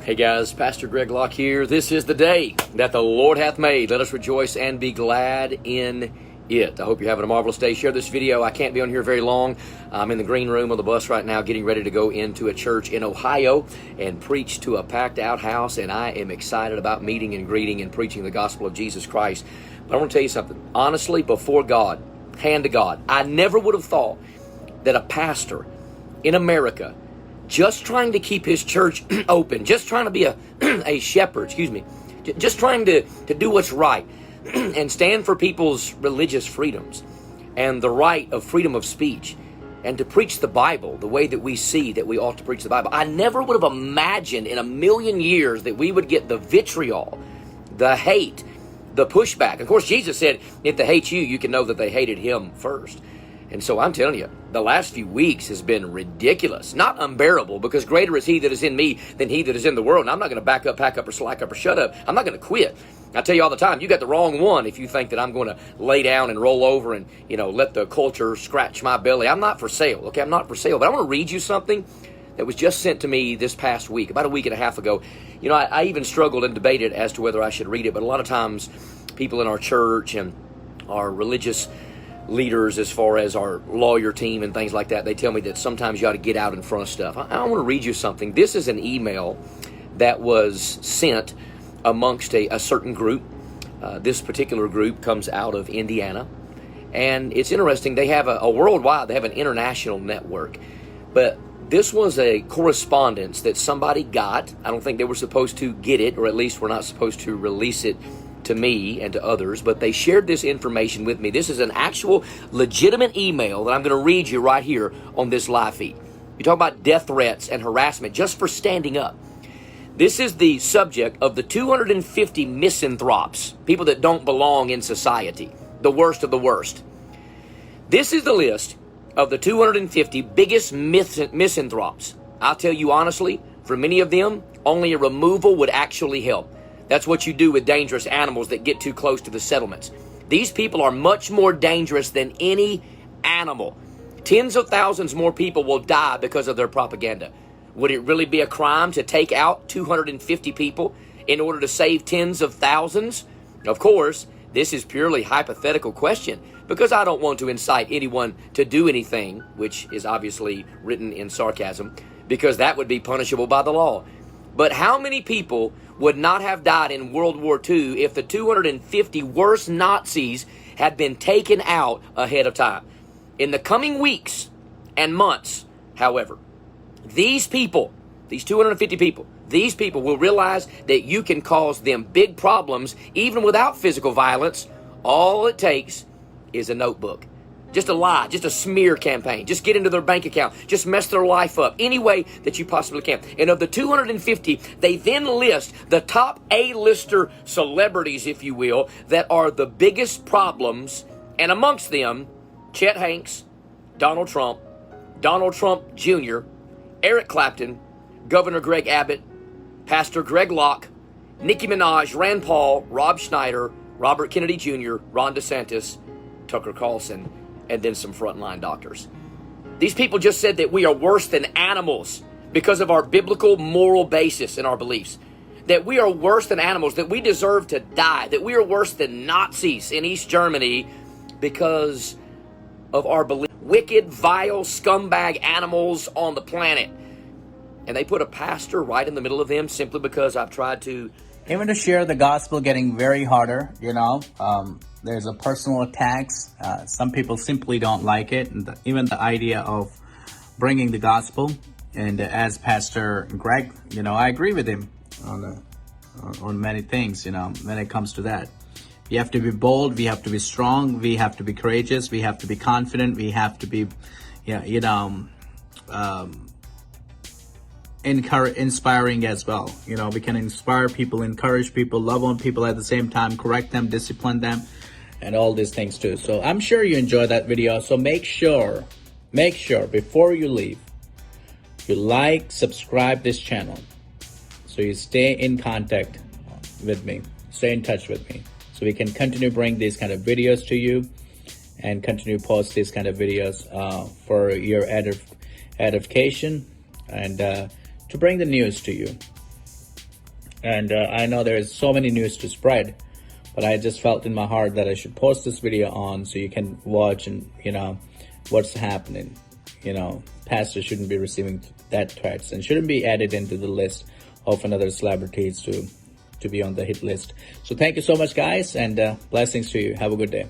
Hey guys, Pastor Greg Locke here. This is the day that the Lord hath made. Let us rejoice and be glad in it. I hope you're having a marvelous day. Share this video. I can't be on here very long. I'm in the green room on the bus right now getting ready to go into a church in Ohio and preach to a packed out house, and I am excited about meeting and greeting and preaching the gospel of Jesus Christ. But I want to tell you something. Honestly, before God, hand to God, I never would have thought that a pastor in America, just trying to keep his church open, just trying to be a shepherd, just trying to do what's right and stand for people's religious freedoms and the right of freedom of speech and to preach the Bible the way that we see that we ought to preach the Bible. I never would have imagined in a million years that we would get the vitriol, the hate, the pushback. Of course, Jesus said, if they hate you, you can know that they hated him first. And so I'm telling you, the last few weeks has been ridiculous, not unbearable, because greater is he that is in me than he that is in the world. And I'm not going to back up, pack up, or slack up, or shut up. I'm not going to quit. I tell you all the time, you got the wrong one if you think that I'm going to lay down and roll over and, let the culture scratch my belly. I'm not for sale, okay? I'm not for sale. But I want to read you something that was just sent to me this past week, about a week and a half ago. I even struggled and debated as to whether I should read it, but a lot of times people in our church and our religious leaders, as far as our lawyer team and things like that, they tell me that sometimes you ought to get out in front of stuff. I want to read you something. This is an email that was sent amongst a certain group. This particular group comes out of Indiana, and it's interesting. They have a worldwide, they have an international network, but this was a correspondence that somebody got. I don't think they were supposed to get it, or at least we're not supposed to release it to me and to others, but they shared this information with me. This is an actual legitimate email that I'm going to read you right here on this live feed. You talk about death threats and harassment just for standing up. This is the subject of the 250 misanthropes, people that don't belong in society, the worst of the worst. This is the list of the 250 biggest misanthropes. I'll tell you honestly, for many of them, only a removal would actually help. That's what you do with dangerous animals that get too close to the settlements. These people are much more dangerous than any animal. Tens of thousands more people will die because of their propaganda. Would it really be a crime to take out 250 people in order to save tens of thousands? Of course, this is purely hypothetical question, because I don't want to incite anyone to do anything, which is obviously written in sarcasm, because that would be punishable by the law. But how many people would not have died in World War II if the 250 worst Nazis had been taken out ahead of time? In the coming weeks and months, however, these people, these 250 people, these people will realize that you can cause them big problems even without physical violence. All it takes is a notebook. Just a lie, just a smear campaign. Just get into their bank account. Just mess their life up any way that you possibly can. And of the 250, they then list the top A-lister celebrities, if you will, that are the biggest problems. And amongst them, Chet Hanks, Donald Trump Jr., Eric Clapton, Governor Greg Abbott, Pastor Greg Locke, Nicki Minaj, Rand Paul, Rob Schneider, Robert Kennedy Jr., Ron DeSantis, Tucker Carlson, and then some frontline doctors. These people just said that we are worse than animals because of our biblical moral basis in our beliefs. That we are worse than animals, that we deserve to die, that we are worse than Nazis in East Germany because of our belief. Wicked, vile, scumbag animals on the planet. And they put a pastor right in the middle of them simply because I've tried to... Even to share the gospel getting very harder, there's a personal attacks. Some people simply don't like it. And even the idea of bringing the gospel. And as Pastor Greg, I agree with him on many things, when it comes to that. We have to be bold. We have to be strong. We have to be courageous. We have to be confident. We have to be, inspiring as well. We can inspire people, encourage people, love on people at the same time, correct them, discipline them, and all these things too. So I'm sure you enjoyed that video. So make sure before you leave, you like, subscribe this channel so you stay in contact with me, stay in touch with me, so we can continue bring these kind of videos to you and continue post these kind of videos for your edification and to bring the news to you. And I know there is so many news to spread, but I just felt in my heart that I should post this video on so you can watch and, you know, what's happening. You know, pastors shouldn't be receiving that threats and shouldn't be added into the list of another celebrities to be on the hit list. So thank you so much, guys, and blessings to you. Have a good day.